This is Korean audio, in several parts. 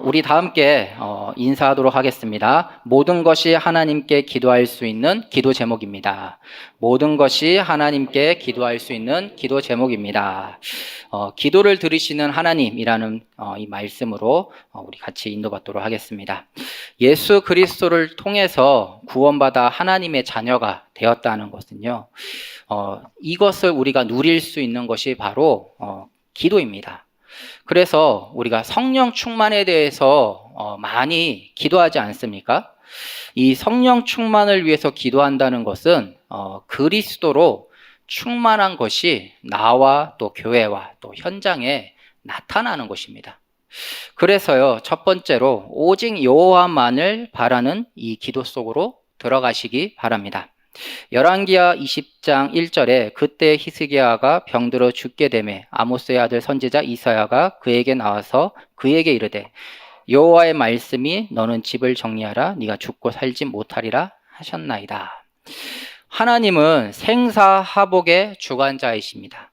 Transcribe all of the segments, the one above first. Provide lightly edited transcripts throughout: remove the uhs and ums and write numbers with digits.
우리 다 함께 인사하도록 하겠습니다. 모든 것이 하나님께 기도할 수 있는 기도 제목입니다. 모든 것이 하나님께 기도할 수 있는 기도 제목입니다. 기도를 들으시는 하나님이라는 이 말씀으로 우리 같이 인도받도록 하겠습니다. 예수 그리스도를 통해서 구원받아 하나님의 자녀가 되었다는 것은요, 이것을 우리가 누릴 수 있는 것이 바로 기도입니다. 그래서 우리가 성령 충만에 대해서 많이 기도하지 않습니까? 이 성령 충만을 위해서 기도한다는 것은 그리스도로 충만한 것이 나와 또 교회와 또 현장에 나타나는 것입니다. 그래서요, 첫 번째로 오직 여호와만을 바라는 이 기도 속으로 들어가시기 바랍니다. 열왕기하 20장 1절에 그때 히스기야가 병들어 죽게 되매 아모스의 아들 선지자 이사야가 그에게 나와서 그에게 이르되 여호와의 말씀이 너는 집을 정리하라 네가 죽고 살지 못하리라 하셨나이다. 하나님은 생사하복의 주관자이십니다.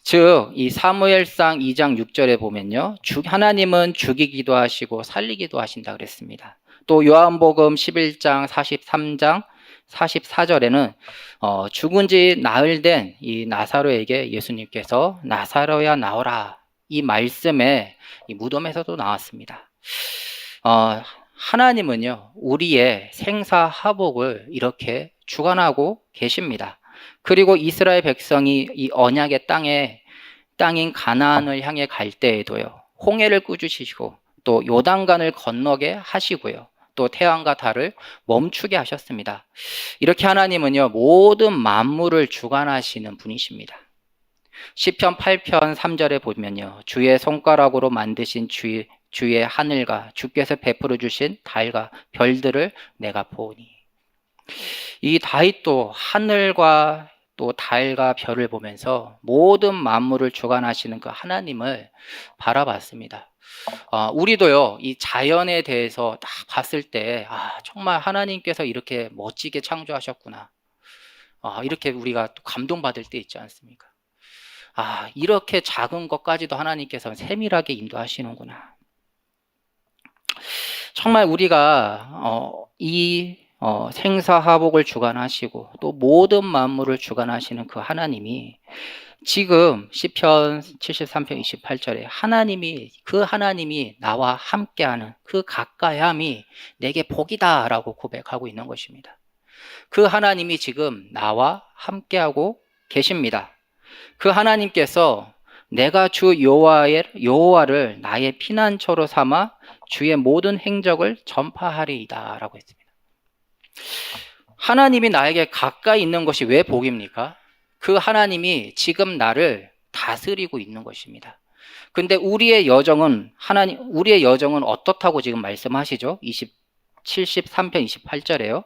즉 이 사무엘상 2장 6절에 보면요, 하나님은 죽이기도 하시고 살리기도 하신다 그랬습니다. 또 요한복음 11장 43장 44절에는 죽은 지 나흘 된 이 나사로에게 예수님께서 나사로야 나오라 이 말씀에 이 무덤에서도 나왔습니다. 하나님은요, 우리의 생사하복을 이렇게 주관하고 계십니다. 그리고 이스라엘 백성이 이 언약의 땅인 가나안을 향해 갈 때에도요, 홍해를 꾸짖으시고 또 요단강을 건너게 하시고요, 또 태양과 달을 멈추게 하셨습니다. 이렇게 하나님은요, 모든 만물을 주관하시는 분이십니다. 시편 8편 3절에 보면요, 주의 손가락으로 만드신 주의 하늘과 주께서 베풀어 주신 달과 별들을 내가 보니. 이 다윗도 하늘과 또 달과 별을 보면서 모든 만물을 주관하시는 그 하나님을 바라봤습니다. 우리도요, 이 자연에 대해서 딱 봤을 때, 정말 하나님께서 이렇게 멋지게 창조하셨구나. 이렇게 우리가 또 감동받을 때 있지 않습니까? 이렇게 작은 것까지도 하나님께서 세밀하게 인도하시는구나. 정말 우리가 생사하복을 주관하시고 또 모든 만물을 주관하시는 그 하나님이 지금 시편 73편 28절에 하나님이 나와 함께하는 그 가까이함이 내게 복이다 라고 고백하고 있는 것입니다. 그 하나님이 지금 나와 함께하고 계십니다. 그 하나님께서 내가 주 여호와를 나의 피난처로 삼아 주의 모든 행적을 전파하리이다 라고 했습니다. 하나님이 나에게 가까이 있는 것이 왜 복입니까? 그 하나님이 지금 나를 다스리고 있는 것입니다. 근데 우리의 여정은 어떻다고 지금 말씀하시죠? 73편 28절에요.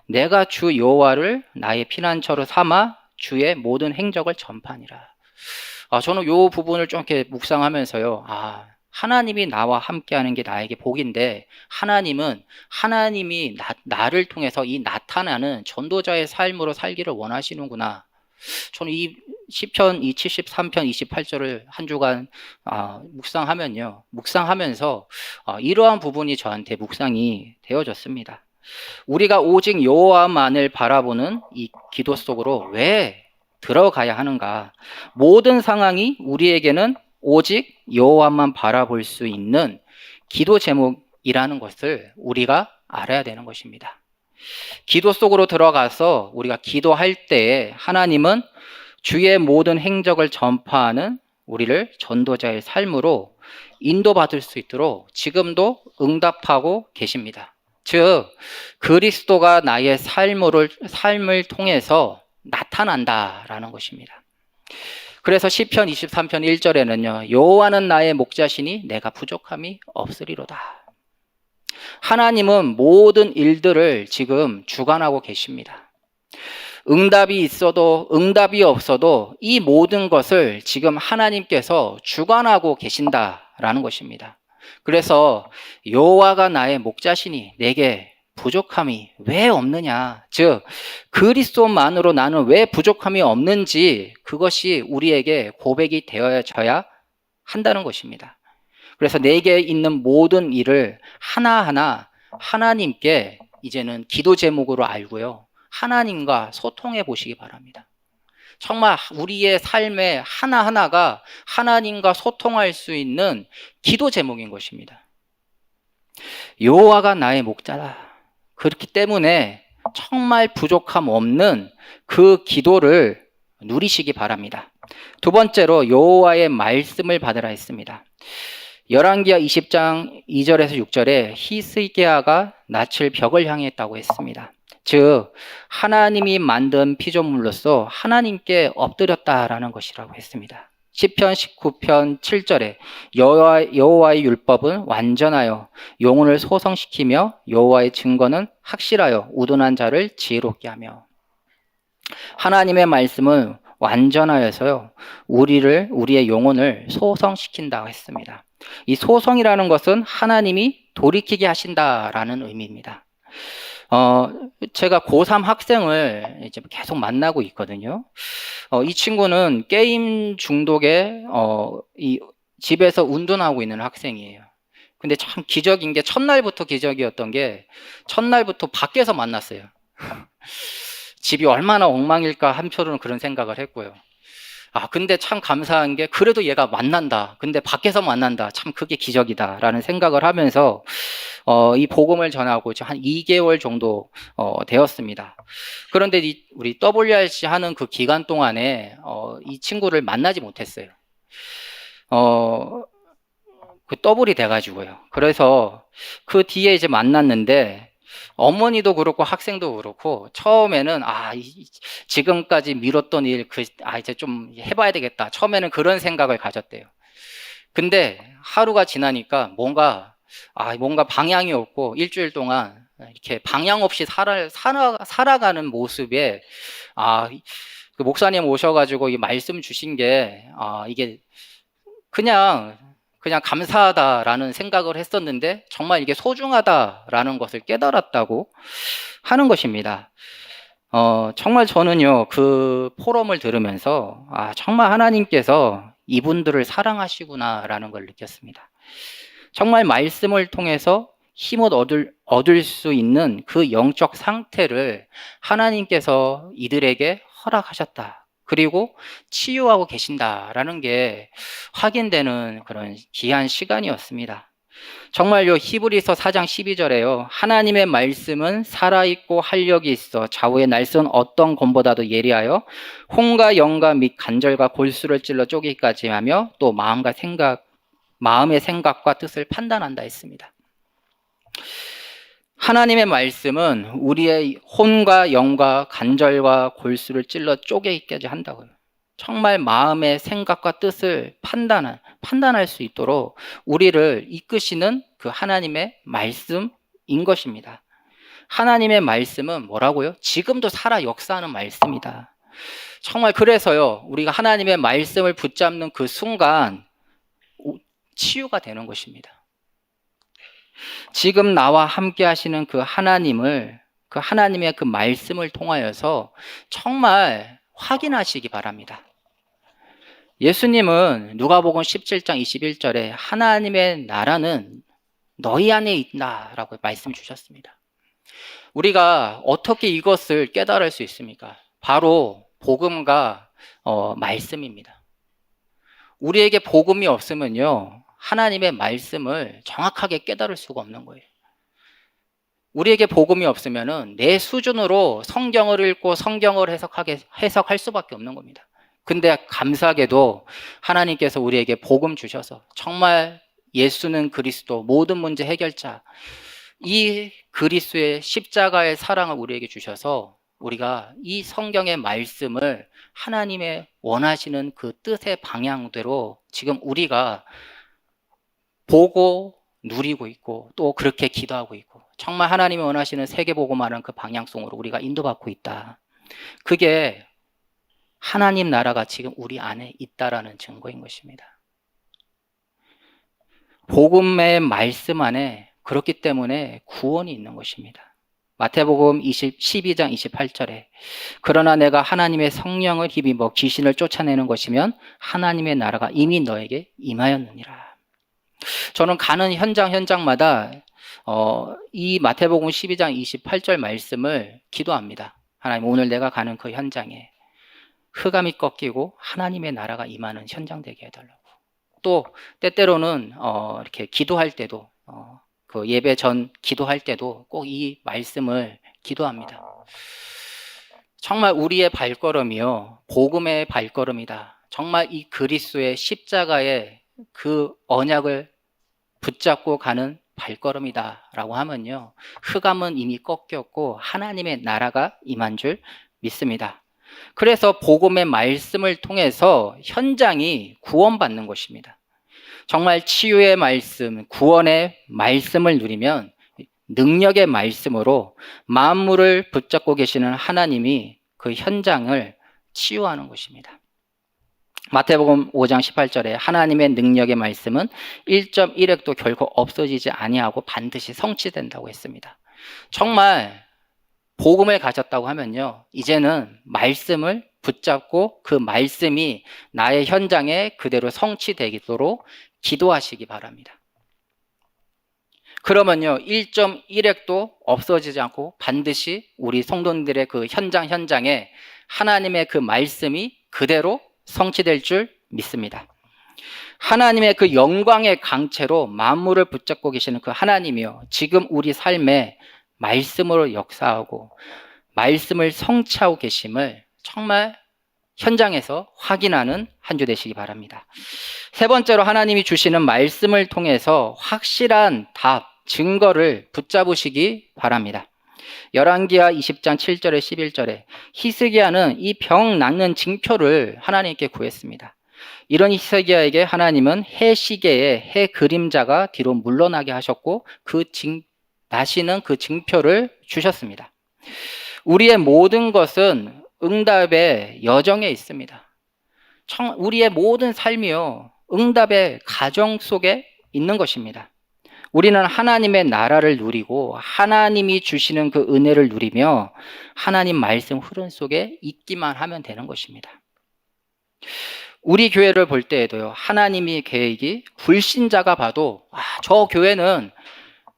내가 주 여호와를 나의 피난처로 삼아 주의 모든 행적을 전파하니라. 저는 이 부분을 좀 이렇게 묵상하면서요, 하나님이 나와 함께하는 게 나에게 복인데 하나님이 나를 통해서 이 나타나는 전도자의 삶으로 살기를 원하시는구나. 저는 이 시편 73편 28절을 한 주간 묵상하면서 이러한 부분이 저한테 묵상이 되어졌습니다. 우리가 오직 여호와만을 바라보는 이 기도 속으로 왜 들어가야 하는가? 모든 상황이 우리에게는 오직 여호와만 바라볼 수 있는 기도 제목이라는 것을 우리가 알아야 되는 것입니다. 기도 속으로 들어가서 우리가 기도할 때에 하나님은 주의 모든 행적을 전파하는 우리를 전도자의 삶으로 인도받을 수 있도록 지금도 응답하고 계십니다. 즉 그리스도가 나의 삶을 통해서 나타난다라는 것입니다. 그래서 시편 23편 1절에는요, 여호와는 나의 목자시니 내가 부족함이 없으리로다. 하나님은 모든 일들을 지금 주관하고 계십니다. 응답이 있어도 응답이 없어도 이 모든 것을 지금 하나님께서 주관하고 계신다라는 것입니다. 그래서 여호와가 나의 목자시니 내게 부족함이 왜 없느냐, 즉 그리스도만으로 나는 왜 부족함이 없는지 그것이 우리에게 고백이 되어져야 한다는 것입니다. 그래서 내게 있는 모든 일을 하나하나 하나님께 이제는 기도 제목으로 알고요. 하나님과 소통해 보시기 바랍니다. 정말 우리의 삶의 하나하나가 하나님과 소통할 수 있는 기도 제목인 것입니다. 여호와가 나의 목자다. 그렇기 때문에 정말 부족함 없는 그 기도를 누리시기 바랍니다. 두 번째로 여호와의 말씀을 받으라 했습니다. 열왕기하 20장 2절에서 6절에 히스기야가 낯을 벽을 향했다고 했습니다. 즉 하나님이 만든 피조물로서 하나님께 엎드렸다라는 것이라고 했습니다. 시편 19편 7절에 여호와의 율법은 완전하여 영혼을 소성시키며 여호와의 증거는 확실하여 우둔한 자를 지혜롭게 하며, 하나님의 말씀은 완전하여서요 우리의 영혼을 소성시킨다고 했습니다. 이 소성이라는 것은 하나님이 돌이키게 하신다라는 의미입니다. 제가 고3 학생을 이제 계속 만나고 있거든요. 이 친구는 게임 중독에 이 집에서 운동하고 있는 학생이에요. 근데 참 기적인 게 첫날부터 기적이었던 게 첫날부터 밖에서 만났어요. 집이 얼마나 엉망일까 한편으로는 그런 생각을 했고요. 근데 참 감사한 게 그래도 얘가 만난다. 근데 밖에서 만난다. 참 그게 기적이다라는 생각을 하면서 이 복음을 전하고 한 2개월 정도 되었습니다. 그런데 우리 WRC 하는 그 기간 동안에 이 친구를 만나지 못했어요. 그 더블이 돼가지고요. 그래서 그 뒤에 이제 만났는데 어머니도 그렇고 학생도 그렇고 처음에는 지금까지 미뤘던 일 이제 좀 해봐야 되겠다. 처음에는 그런 생각을 가졌대요. 근데 하루가 지나니까 뭔가 방향이 없고 일주일 동안 이렇게 방향 없이 살아가는 모습에 그 목사님 오셔가지고 이 말씀 주신 게 이게 그냥 감사하다라는 생각을 했었는데 정말 이게 소중하다라는 것을 깨달았다고 하는 것입니다. 정말 저는요 그 포럼을 들으면서 정말 하나님께서 이분들을 사랑하시구나라는 걸 느꼈습니다. 정말 말씀을 통해서 힘을 얻을 수 있는 그 영적 상태를 하나님께서 이들에게 허락하셨다. 그리고 치유하고 계신다라는 게 확인되는 그런 귀한 시간이었습니다. 정말요 히브리서 4장 12절에요 하나님의 말씀은 살아있고 활력이 있어 좌우의 날선 어떤 검보다도 예리하여 혼과 영과 및 간절과 골수를 찔러 쪼개기까지 하며 또 마음의 생각과 뜻을 판단한다 했습니다. 하나님의 말씀은 우리의 혼과 영과 간절과 골수를 찔러 쪼개기까지 한다고요. 정말 마음의 생각과 뜻을 판단할 수 있도록 우리를 이끄시는 그 하나님의 말씀인 것입니다. 하나님의 말씀은 뭐라고요? 지금도 살아 역사하는 말씀이다. 정말 그래서요 우리가 하나님의 말씀을 붙잡는 그 순간 치유가 되는 것입니다. 지금 나와 함께 하시는 그 하나님의 그 말씀을 통하여서 정말 확인하시기 바랍니다. 예수님은 누가복음 17장 21절에 하나님의 나라는 너희 안에 있다라고 말씀 주셨습니다. 우리가 어떻게 이것을 깨달을 수 있습니까? 바로 복음과 말씀입니다. 우리에게 복음이 없으면요 하나님의 말씀을 정확하게 깨달을 수가 없는 거예요. 우리에게 복음이 없으면은 내 수준으로 성경을 읽고 성경을 해석할 수밖에 없는 겁니다. 근데 감사하게도 하나님께서 우리에게 복음 주셔서 정말 예수는 그리스도 모든 문제 해결자 이 그리스도의 십자가의 사랑을 우리에게 주셔서 우리가 이 성경의 말씀을 하나님의 원하시는 그 뜻의 방향대로 지금 우리가 보고 누리고 있고 또 그렇게 기도하고 있고 정말 하나님이 원하시는 세계복음하는 그 방향성으로 우리가 인도받고 있다. 그게 하나님 나라가 지금 우리 안에 있다라는 증거인 것입니다. 복음의 말씀 안에 그렇기 때문에 구원이 있는 것입니다. 마태복음 12장 28절에 그러나 내가 하나님의 성령을 힘입어 귀신을 쫓아내는 것이면 하나님의 나라가 이미 너에게 임하였느니라. 저는 가는 현장마다 이 마태복음 12장 28절 말씀을 기도합니다. 하나님, 오늘 내가 가는 그 현장에 흑암이 꺾이고 하나님의 나라가 임하는 현장 되게 해달라고. 또 때때로는 이렇게 기도할 때도 그 예배 전 기도할 때도 꼭 이 말씀을 기도합니다. 정말 우리의 발걸음이요, 복음의 발걸음이다. 정말 이 그리스도의 십자가의 그 언약을 붙잡고 가는 발걸음이다 라고 하면요, 흑암은 이미 꺾였고 하나님의 나라가 임한 줄 믿습니다. 그래서 복음의 말씀을 통해서 현장이 구원받는 것입니다. 정말 치유의 말씀, 구원의 말씀을 누리면 능력의 말씀으로 만물을 붙잡고 계시는 하나님이 그 현장을 치유하는 것입니다. 마태복음 5장 18절에 하나님의 능력의 말씀은 1.1획도 결코 없어지지 아니하고 반드시 성취된다고 했습니다. 정말 복음을 가졌다고 하면요, 이제는 말씀을 붙잡고 그 말씀이 나의 현장에 그대로 성취되도록 기도하시기 바랍니다. 그러면요, 1.1획도 없어지지 않고 반드시 우리 성도님들의 그 현장에 하나님의 그 말씀이 그대로 성취될 줄 믿습니다. 하나님의 그 영광의 강체로 만물을 붙잡고 계시는 그 하나님이요, 지금 우리 삶에 말씀으로 역사하고 말씀을 성취하고 계심을 정말 현장에서 확인하는 한 주 되시기 바랍니다. 세 번째로, 하나님이 주시는 말씀을 통해서 확실한 답, 증거를 붙잡으시기 바랍니다. 열왕기하 20장 7절에 11절에 히스기야는 이 병 낫는 징표를 하나님께 구했습니다. 이런 히스기야에게 하나님은 해 시계에 해 그림자가 뒤로 물러나게 하셨고 나시는 그 징표를 주셨습니다. 우리의 모든 것은 응답의 여정에 있습니다. 우리의 모든 삶이요, 응답의 가정 속에 있는 것입니다. 우리는 하나님의 나라를 누리고 하나님이 주시는 그 은혜를 누리며 하나님 말씀 흐름 속에 있기만 하면 되는 것입니다. 우리 교회를 볼 때에도요, 하나님의 계획이 불신자가 봐도 저 교회는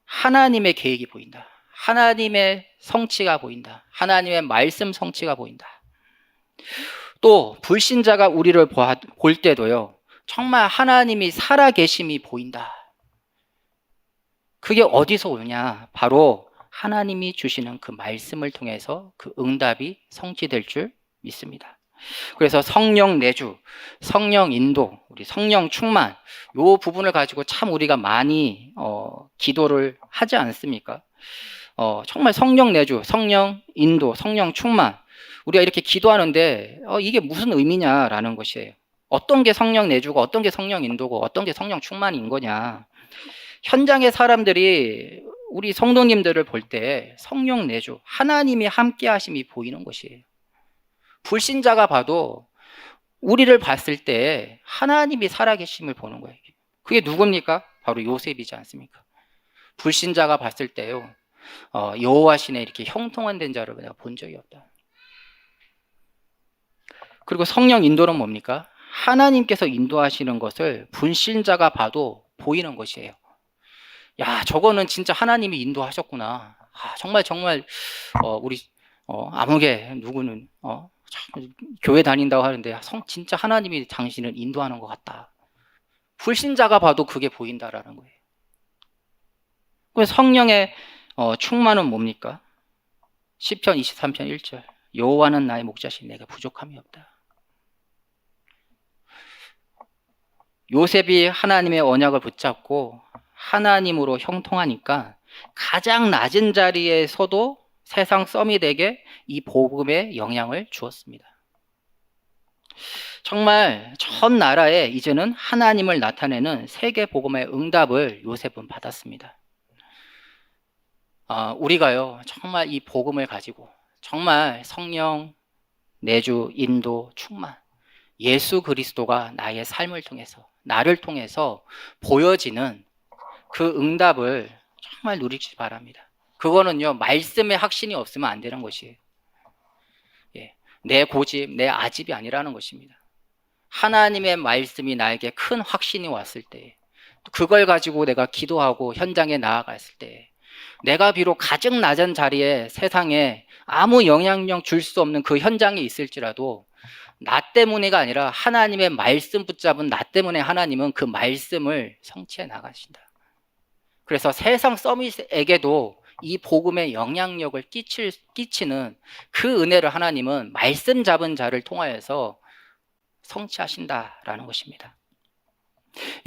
하나님의 계획이 보인다, 하나님의 성취가 보인다, 하나님의 말씀 성취가 보인다. 또 불신자가 우리를 볼 때도요, 정말 하나님이 살아계심이 보인다. 그게 어디서 오냐? 바로 하나님이 주시는 그 말씀을 통해서 그 응답이 성취될 줄 믿습니다. 그래서 성령 내주, 성령 인도, 우리 성령 충만, 이 부분을 가지고 참 우리가 많이 기도를 하지 않습니까? 정말 성령 내주, 성령 인도, 성령 충만, 우리가 이렇게 기도하는데 이게 무슨 의미냐라는 것이에요. 어떤 게 성령 내주고 어떤 게 성령 인도고 어떤 게 성령 충만인 거냐. 현장의 사람들이 우리 성도님들을 볼 때 성령 내주, 하나님이 함께 하심이 보이는 것이에요. 불신자가 봐도 우리를 봤을 때 하나님이 살아계심을 보는 거예요. 그게 누굽니까? 바로 요셉이지 않습니까? 불신자가 봤을 때요, 여호와 신에 이렇게 형통한 된 자를 내가 본 적이 없다. 그리고 성령 인도는 뭡니까? 하나님께서 인도하시는 것을 불신자가 봐도 보이는 것이에요. 야, 저거는 진짜 하나님이 인도하셨구나. 정말 우리 아무개 누구는 교회 다닌다고 하는데 진짜 하나님이 당신을 인도하는 것 같다. 불신자가 봐도 그게 보인다라는 거예요. 그래서 성령의 충만은 뭡니까? 시편 23편 1절, 여호와는 나의 목자시니 내가 부족함이 없다. 요셉이 하나님의 언약을 붙잡고 하나님으로 형통하니까 가장 낮은 자리에서도 세상 썸이 이 복음에 영향을 주었습니다. 정말 전 나라에 이제는 하나님을 나타내는 세계 복음의 응답을 요셉은 받았습니다. 우리가요, 정말 이 복음을 가지고 정말 성령 내주 인도 충만, 예수 그리스도가 나의 삶을 통해서, 나를 통해서 보여지는 그 응답을 정말 누리시기 바랍니다. 그거는요, 말씀의 확신이 없으면 안 되는 것이에요. 내 고집, 내 아집이 아니라는 것입니다. 하나님의 말씀이 나에게 큰 확신이 왔을 때, 그걸 가지고 내가 기도하고 현장에 나아갔을 때 내가 비록 가장 낮은 자리에 세상에 아무 영향력 줄 수 없는 그 현장에 있을지라도 나 때문에가 아니라 하나님의 말씀 붙잡은 나 때문에 하나님은 그 말씀을 성취해 나가신다. 그래서 세상 서밋에게도 이 복음의 영향력을 끼치는 그 은혜를 하나님은 말씀 잡은 자를 통하여서 성취하신다라는 것입니다.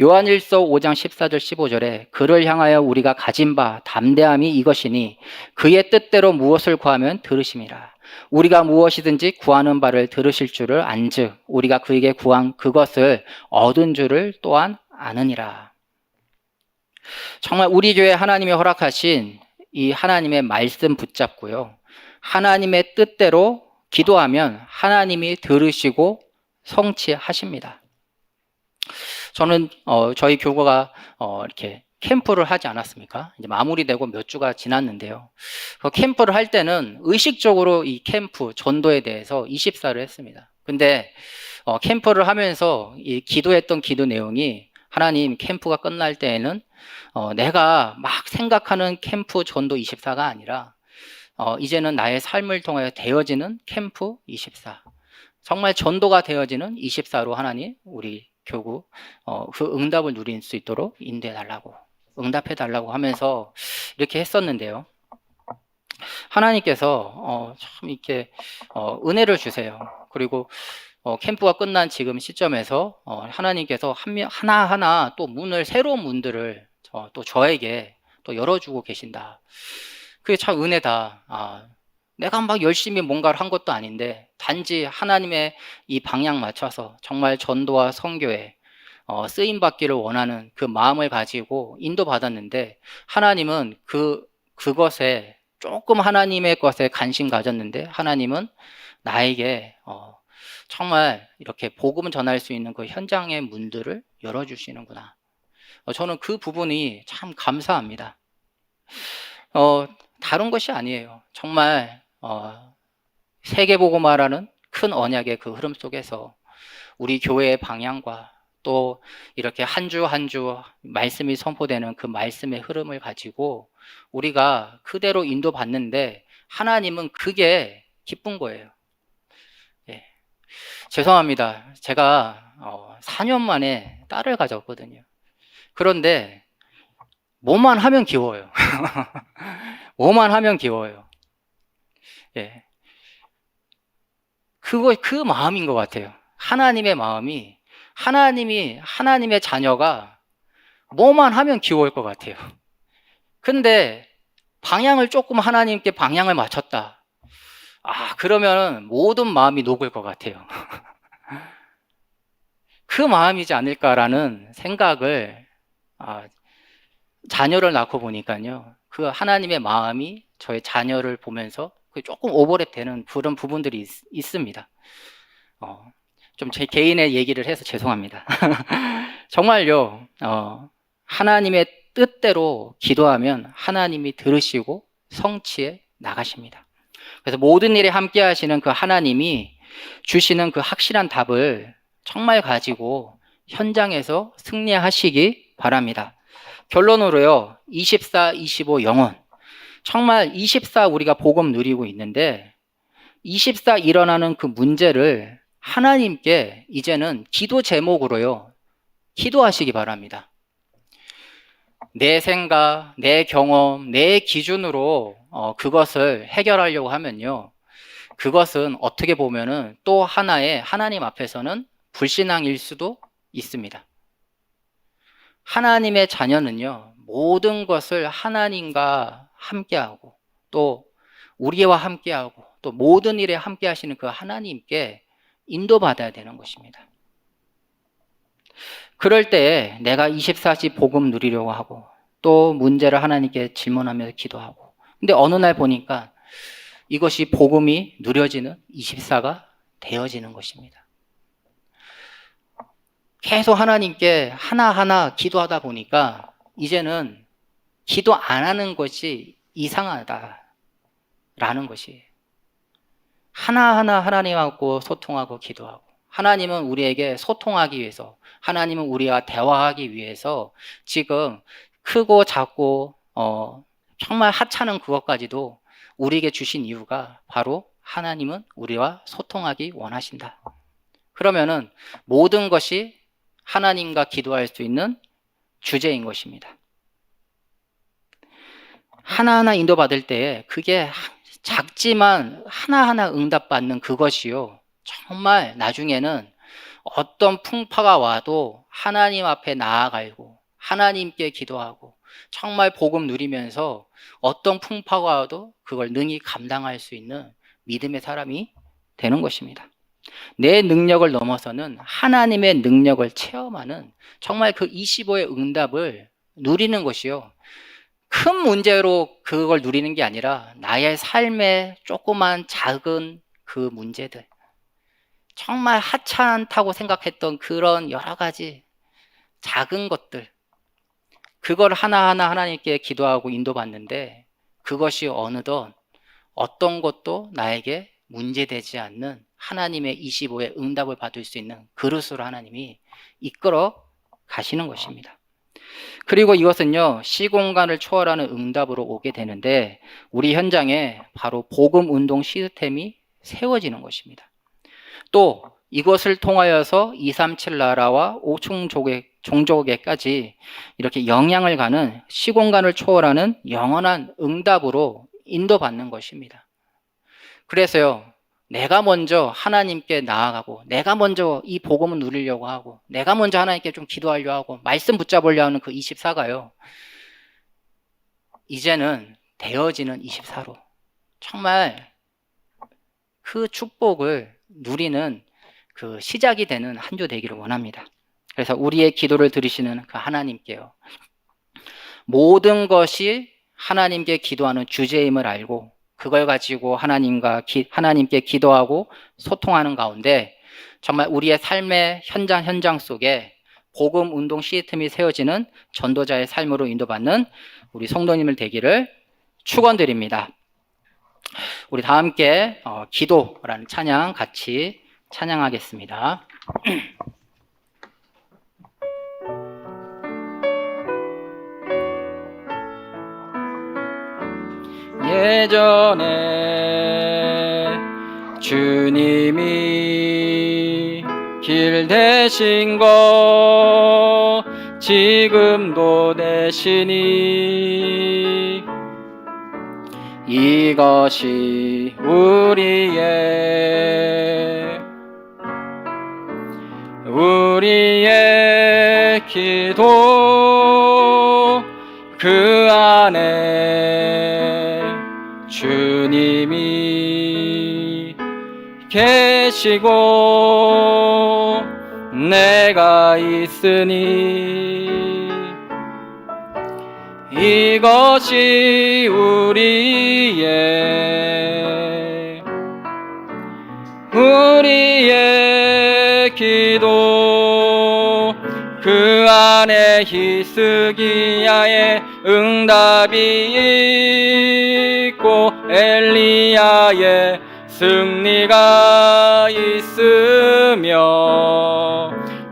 요한일서 5장 14절 15절에 그를 향하여 우리가 가진 바 담대함이 이것이니 그의 뜻대로 무엇을 구하면 들으심이라. 우리가 무엇이든지 구하는 바를 들으실 줄을 안즉 우리가 그에게 구한 그것을 얻은 줄을 또한 아느니라. 정말 우리 교회 하나님이 허락하신 이 하나님의 말씀 붙잡고요, 하나님의 뜻대로 기도하면 하나님이 들으시고 성취하십니다. 저는 저희 교구가 이렇게 캠프를 하지 않았습니까? 이제 마무리되고 몇 주가 지났는데요. 그 캠프를 할 때는 의식적으로 이 캠프 전도에 대해서 24를 했습니다. 근데 캠프를 하면서 이 기도했던 기도 내용이 하나님 캠프가 끝날 때에는 내가 막 생각하는 캠프 전도 24가 아니라 이제는 나의 삶을 통하여 되어지는 캠프 24, 정말 전도가 되어지는 24로 하나님 우리 교구 그 응답을 누릴 수 있도록 인도해 달라고, 응답해 달라고 하면서 이렇게 했었는데요. 하나님께서 참 이렇게 은혜를 주세요. 그리고 캠프가 끝난 지금 시점에서 하나님께서 하나하나 또 새로운 문들을 또 저에게 또 열어주고 계신다. 그게 참 은혜다. 내가 막 열심히 뭔가를 한 것도 아닌데 단지 하나님의 이 방향 맞춰서 정말 전도와 선교에 쓰임받기를 원하는 그 마음을 가지고 인도받았는데 하나님은 그것에 조금 하나님의 것에 관심 가졌는데 하나님은 나에게 정말 이렇게 복음 전할 수 있는 그 현장의 문들을 열어주시는구나. 저는 그 부분이 참 감사합니다. 다른 것이 아니에요. 정말 세계복음화라는 큰 언약의 그 흐름 속에서 우리 교회의 방향과 또 이렇게 한 주 한 주 말씀이 선포되는 그 말씀의 흐름을 가지고 우리가 그대로 인도받는데 하나님은 그게 기쁜 거예요. 예. 죄송합니다. 제가 4년 만에 딸을 가졌거든요. 그런데 뭐만 하면 귀여워요. 뭐만 하면 귀여워요. 예. 그 마음인 것 같아요. 하나님의 마음이, 하나님의 자녀가 뭐만 하면 귀여울 것 같아요. 근데 방향을 조금 하나님께 방향을 맞췄다. 그러면 모든 마음이 녹을 것 같아요. 그 마음이지 않을까라는 생각을 자녀를 낳고 보니까요. 그 하나님의 마음이 저의 자녀를 보면서 조금 오버랩 되는 그런 부분들이 있습니다. 좀 제 개인의 얘기를 해서 죄송합니다. 정말요, 하나님의 뜻대로 기도하면 하나님이 들으시고 성취해 나가십니다. 그래서 모든 일에 함께 하시는 그 하나님이 주시는 그 확실한 답을 정말 가지고 현장에서 승리하시기 바랍니다. 결론으로요, 24, 25 영혼. 정말 24 우리가 복음 누리고 있는데 24 일어나는 그 문제를 하나님께 이제는 기도 제목으로요, 기도하시기 바랍니다. 내 생각, 내 경험, 내 기준으로 그것을 해결하려고 하면요, 그것은 어떻게 보면은 또 하나의 하나님 앞에서는 불신앙일 수도 있습니다. 하나님의 자녀는요, 모든 것을 하나님과 함께하고 또 우리와 함께하고 또 모든 일에 함께하시는 그 하나님께 인도받아야 되는 것입니다. 그럴 때에 내가 24시 복음 누리려고 하고 또 문제를 하나님께 질문하면서 기도하고, 근데 어느 날 보니까 이것이 복음이 누려지는 24가 되어지는 것입니다. 계속 하나님께 하나하나 기도하다 보니까 이제는 기도 안 하는 것이 이상하다라는 것이, 하나하나 하나님하고 소통하고 기도하고 하나님은 우리에게 소통하기 위해서, 하나님은 우리와 대화하기 위해서 지금 크고 작고 정말 하찮은 그것까지도 우리에게 주신 이유가 바로 하나님은 우리와 소통하기 원하신다. 그러면은 모든 것이 하나님과 기도할 수 있는 주제인 것입니다. 하나하나 인도받을 때에 그게 작지만 하나하나 응답받는 그것이요, 정말 나중에는 어떤 풍파가 와도 하나님 앞에 나아가고 하나님께 기도하고 정말 복음 누리면서 어떤 풍파가 와도 그걸 능히 감당할 수 있는 믿음의 사람이 되는 것입니다. 내 능력을 넘어서는 하나님의 능력을 체험하는, 정말 그 25의 응답을 누리는 것이요, 큰 문제로 그걸 누리는 게 아니라 나의 삶의 조그만 작은 그 문제들, 정말 하찮다고 생각했던 그런 여러 가지 작은 것들, 그걸 하나하나 하나님께 기도하고 인도받는데 그것이 어느덧 어떤 것도 나에게 문제되지 않는 하나님의 25의 응답을 받을 수 있는 그릇으로 하나님이 이끌어 가시는 것입니다. 그리고 이것은요, 시공간을 초월하는 응답으로 오게 되는데 우리 현장에 바로 복음 운동 시스템이 세워지는 것입니다. 또 이것을 통하여서 237 나라와 5층 종족에까지 이렇게 영향을 가는 시공간을 초월하는 영원한 응답으로 인도받는 것입니다. 그래서요, 내가 먼저 하나님께 나아가고 내가 먼저 이 복음을 누리려고 하고 내가 먼저 하나님께 좀 기도하려고 하고 말씀 붙잡으려고 하는 그 24가요, 이제는 되어지는 24로 정말 그 축복을 누리는 그 시작이 되는 한 주 되기를 원합니다. 그래서 우리의 기도를 들으시는 그 하나님께요, 모든 것이 하나님께 기도하는 주제임을 알고 그걸 가지고 하나님께 기도하고 소통하는 가운데 정말 우리의 삶의 현장 속에 복음 운동 시스템이 세워지는 전도자의 삶으로 인도받는 우리 성도님을 되기를 축원드립니다. 우리 다 함께 기도라는 찬양 같이 찬양하겠습니다. 예전에 주님이 길 되신 것 지금도 되시니 이것이 우리의 기도, 그 안에 주님이 계시고 내가 있으니 이것이 우리의 기도, 그 안에 히스기야의 응답이 있고 엘리야의 승리가 있으며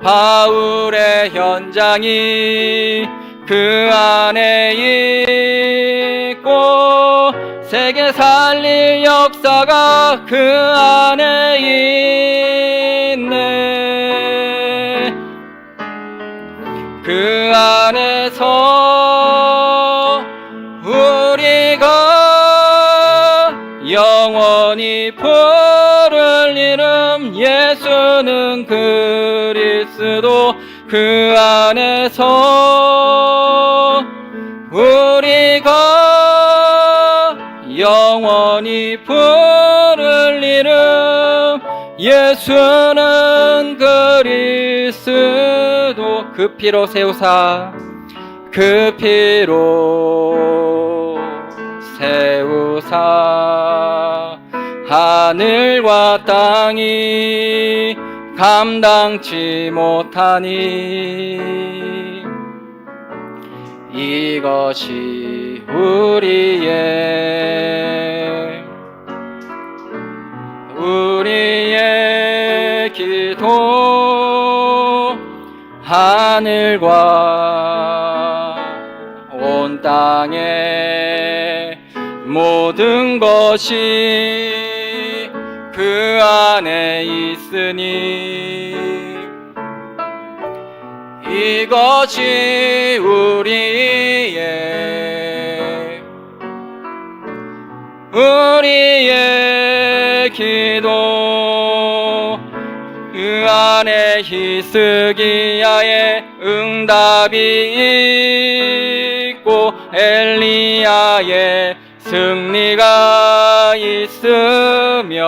바울의 현장이 그 안에 있고 세계 살릴 역사가 그 안에 있네. 그 안에서 우리가 영원히 부를 이름 예수는 그리스도, 그 안에서 우리가 영원히 부를 이름 예수는 그리스도, 그 피로 세우사 하늘과 땅이 감당치 못하니 이것이 우리의 기도, 하늘과 온 땅의 모든 것이 그 안에 있으니 이것이 우리의 기도. 그 안에 히스기야의 응답이 있고 엘리야의 승리가 있으며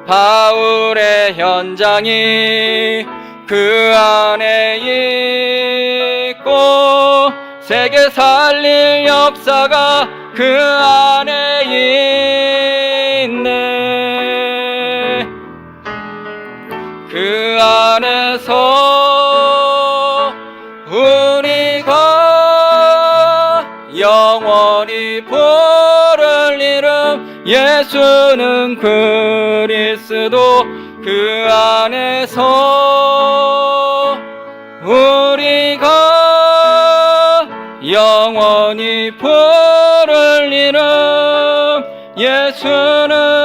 바울의 현장이 그 안에 있고 세계 살릴 역사가 그 안에 있네. 그 안에서 우리가 영원히 부를 이름 예수는 그리스도. 그 안에서 우리가 영원히 부를 이름 예수는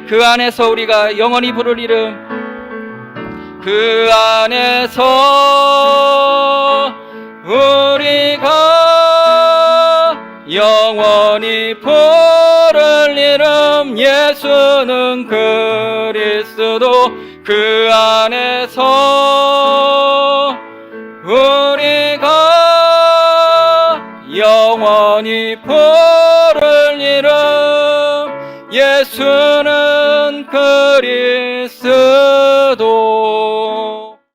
그 안에서 우리가 영원히 부를 이름. 그 안에서 우리가 영원히 부를 이름 예수는 그리스도. 그 안에서 우리가 영원히 부를 이름 예수는 그리스도.